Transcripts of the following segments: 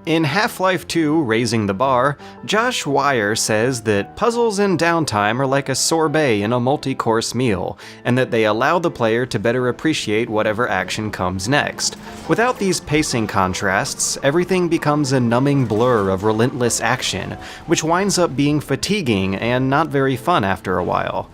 In Half-Life 2: Raising the Bar, Josh Wire says that puzzles in downtime are like a sorbet in a multi-course meal, and that they allow the player to better appreciate whatever action comes next. Without these pacing contrasts, everything becomes a numbing blur of relentless action, which winds up being fatiguing and not very fun after a while.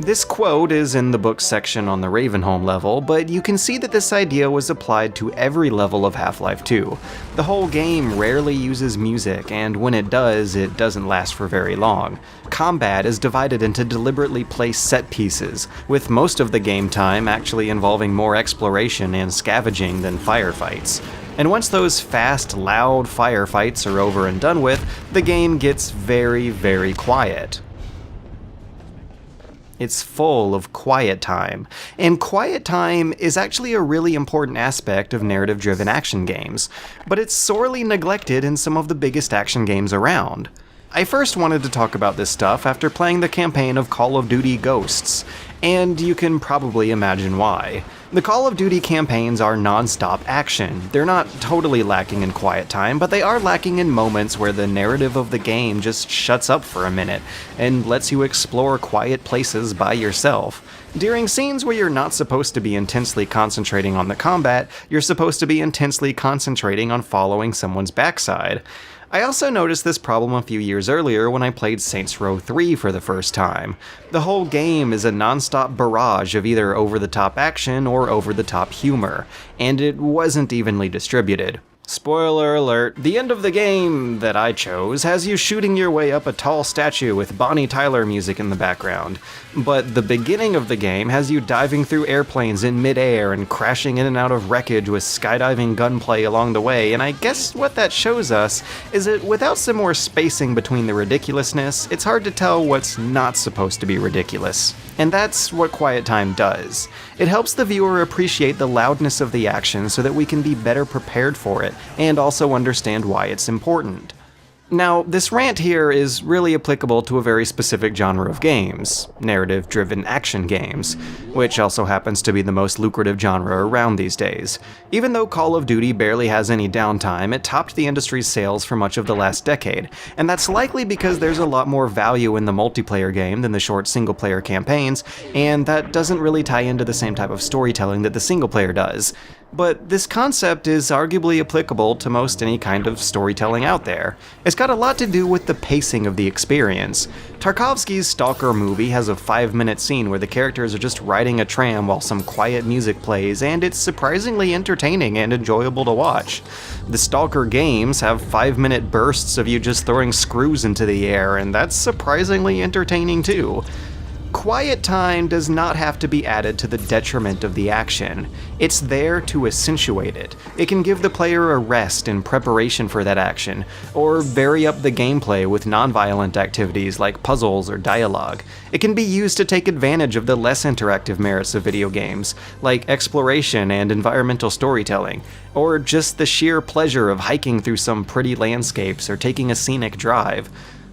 This quote is in the book section on the Ravenholm level, but you can see that this idea was applied to every level of Half-Life 2. The whole game rarely uses music, and when it does, it doesn't last for very long. Combat is divided into deliberately placed set pieces, with most of the game time actually involving more exploration and scavenging than firefights. And once those fast, loud firefights are over and done with, the game gets very, very quiet. It's full of quiet time, and quiet time is actually a really important aspect of narrative-driven action games, but it's sorely neglected in some of the biggest action games around. I first wanted to talk about this stuff after playing the campaign of Call of Duty Ghosts, and you can probably imagine why. The Call of Duty campaigns are non-stop action. They're not totally lacking in quiet time, but they are lacking in moments where the narrative of the game just shuts up for a minute and lets you explore quiet places by yourself. During scenes where you're not supposed to be intensely concentrating on the combat, you're supposed to be intensely concentrating on following someone's backside. I also noticed this problem a few years earlier when I played Saints Row 3 for the first time. The whole game is a non-stop barrage of either over-the-top action or over-the-top humor, and it wasn't evenly distributed. Spoiler alert, the end of the game that I chose has you shooting your way up a tall statue with Bonnie Tyler music in the background, but the beginning of the game has you diving through airplanes in mid-air and crashing in and out of wreckage with skydiving gunplay along the way, and I guess what that shows us is that without some more spacing between the ridiculousness, it's hard to tell what's not supposed to be ridiculous. And that's what quiet time does. It helps the viewer appreciate the loudness of the action so that we can be better prepared for it, and also understand why it's important. Now, this rant here is really applicable to a very specific genre of games, narrative-driven action games, which also happens to be the most lucrative genre around these days. Even though Call of Duty barely has any downtime, it topped the industry's sales for much of the last decade, and that's likely because there's a lot more value in the multiplayer game than the short single-player campaigns, and that doesn't really tie into the same type of storytelling that the single-player does. But this concept is arguably applicable to most any kind of storytelling out there. It's got a lot to do with the pacing of the experience. Tarkovsky's Stalker movie has a 5-minute scene where the characters are just riding a tram while some quiet music plays, and it's surprisingly entertaining and enjoyable to watch. The Stalker games have 5-minute bursts of you just throwing screws into the air, and that's surprisingly entertaining too. Quiet time does not have to be added to the detriment of the action. It's there to accentuate it. It can give the player a rest in preparation for that action, or vary up the gameplay with non-violent activities like puzzles or dialogue. It can be used to take advantage of the less interactive merits of video games, like exploration and environmental storytelling, or just the sheer pleasure of hiking through some pretty landscapes or taking a scenic drive.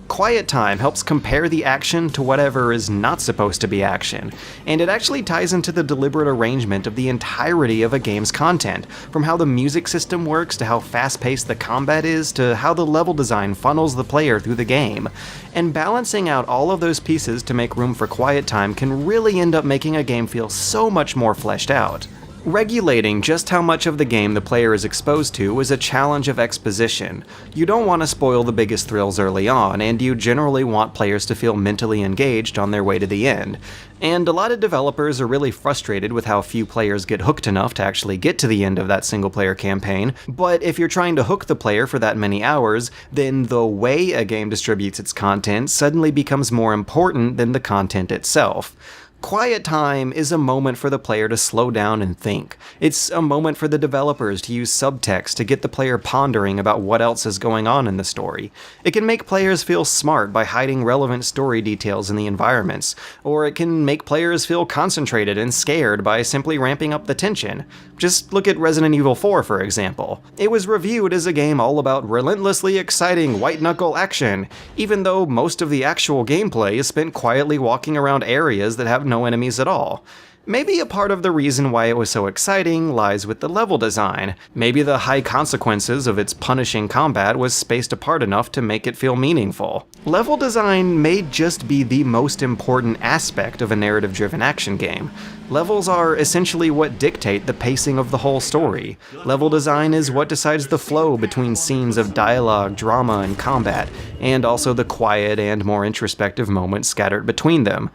Quiet time helps compare the action to whatever is not supposed to be action, and it actually ties into the deliberate arrangement of the entirety of a game's content, from how the music system works to how fast-paced the combat is to how the level design funnels the player through the game. And balancing out all of those pieces to make room for quiet time can really end up making a game feel so much more fleshed out. Regulating just how much of the game the player is exposed to is a challenge of exposition. You don't want to spoil the biggest thrills early on, and you generally want players to feel mentally engaged on their way to the end. And a lot of developers are really frustrated with how few players get hooked enough to actually get to the end of that single-player campaign, but if you're trying to hook the player for that many hours, then the way a game distributes its content suddenly becomes more important than the content itself. Quiet time is a moment for the player to slow down and think. It's a moment for the developers to use subtext to get the player pondering about what else is going on in the story. It can make players feel smart by hiding relevant story details in the environments, or it can make players feel concentrated and scared by simply ramping up the tension. Just look at Resident Evil 4, for example. It was reviewed as a game all about relentlessly exciting white-knuckle action, even though most of the actual gameplay is spent quietly walking around areas that have no enemies at all. Maybe a part of the reason why it was so exciting lies with the level design. Maybe the high consequences of its punishing combat was spaced apart enough to make it feel meaningful. Level design may just be the most important aspect of a narrative-driven action game. Levels are essentially what dictate the pacing of the whole story. Level design is what decides the flow between scenes of dialogue, drama, and combat, and also the quiet and more introspective moments scattered between them.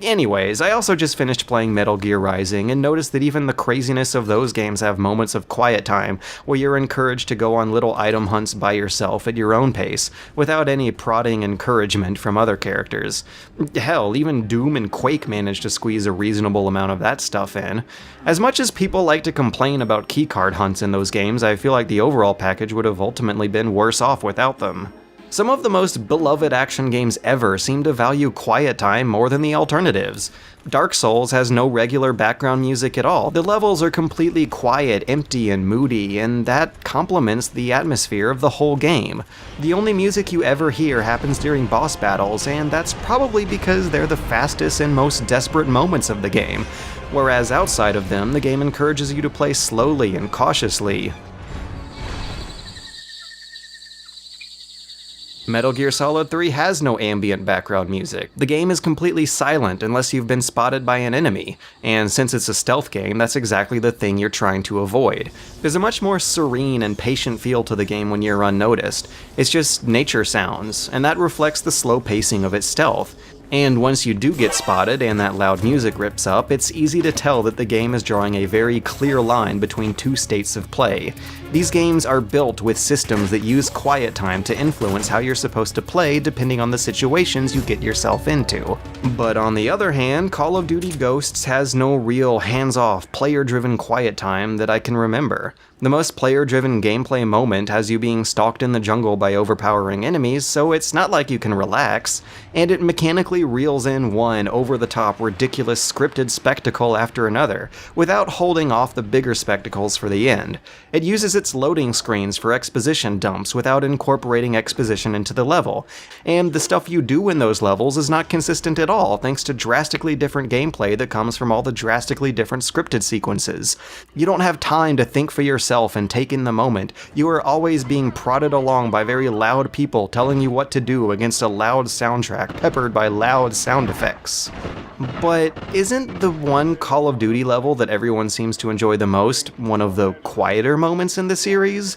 Anyways, I also just finished playing Metal Gear Rising and noticed that even the craziness of those games have moments of quiet time where you're encouraged to go on little item hunts by yourself at your own pace, without any prodding encouragement from other characters. Hell, even Doom and Quake managed to squeeze a reasonable amount of that stuff in. As much as people like to complain about keycard hunts in those games, I feel like the overall package would have ultimately been worse off without them. Some of the most beloved action games ever seem to value quiet time more than the alternatives. Dark Souls has no regular background music at all. The levels are completely quiet, empty, and moody, and that complements the atmosphere of the whole game. The only music you ever hear happens during boss battles, and that's probably because they're the fastest and most desperate moments of the game, whereas outside of them, the game encourages you to play slowly and cautiously. Metal Gear Solid 3 has no ambient background music. The game is completely silent unless you've been spotted by an enemy, and since it's a stealth game, that's exactly the thing you're trying to avoid. There's a much more serene and patient feel to the game when you're unnoticed. It's just nature sounds, and that reflects the slow pacing of its stealth. And once you do get spotted and that loud music rips up, it's easy to tell that the game is drawing a very clear line between two states of play. These games are built with systems that use quiet time to influence how you're supposed to play depending on the situations you get yourself into. But on the other hand, Call of Duty Ghosts has no real hands-off, player-driven quiet time that I can remember. The most player-driven gameplay moment has you being stalked in the jungle by overpowering enemies, so it's not like you can relax, and it mechanically reels in one over-the-top, ridiculous scripted spectacle after another, without holding off the bigger spectacles for the end. It uses its loading screens for exposition dumps without incorporating exposition into the level, and the stuff you do in those levels is not consistent at all thanks to drastically different gameplay that comes from all the drastically different scripted sequences. You don't have time to think for yourself and take in the moment. You are always being prodded along by very loud people telling you what to do against a loud soundtrack peppered by loud sound effects. But isn't the one Call of Duty level that everyone seems to enjoy the most one of the quieter moments in the series?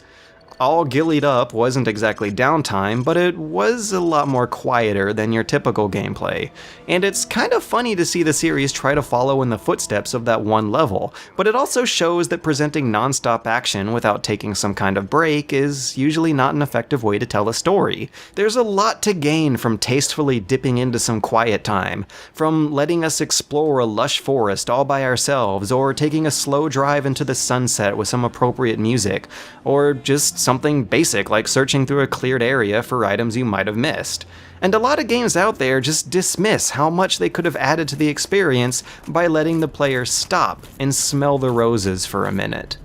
All Gillied Up wasn't exactly downtime, but it was a lot more quieter than your typical gameplay. And it's kind of funny to see the series try to follow in the footsteps of that one level, but it also shows that presenting non-stop action without taking some kind of break is usually not an effective way to tell a story. There's a lot to gain from tastefully dipping into some quiet time, from letting us explore a lush forest all by ourselves, or taking a slow drive into the sunset with some appropriate music, or just something basic like searching through a cleared area for items you might have missed. And a lot of games out there just dismiss how much they could have added to the experience by letting the player stop and smell the roses for a minute.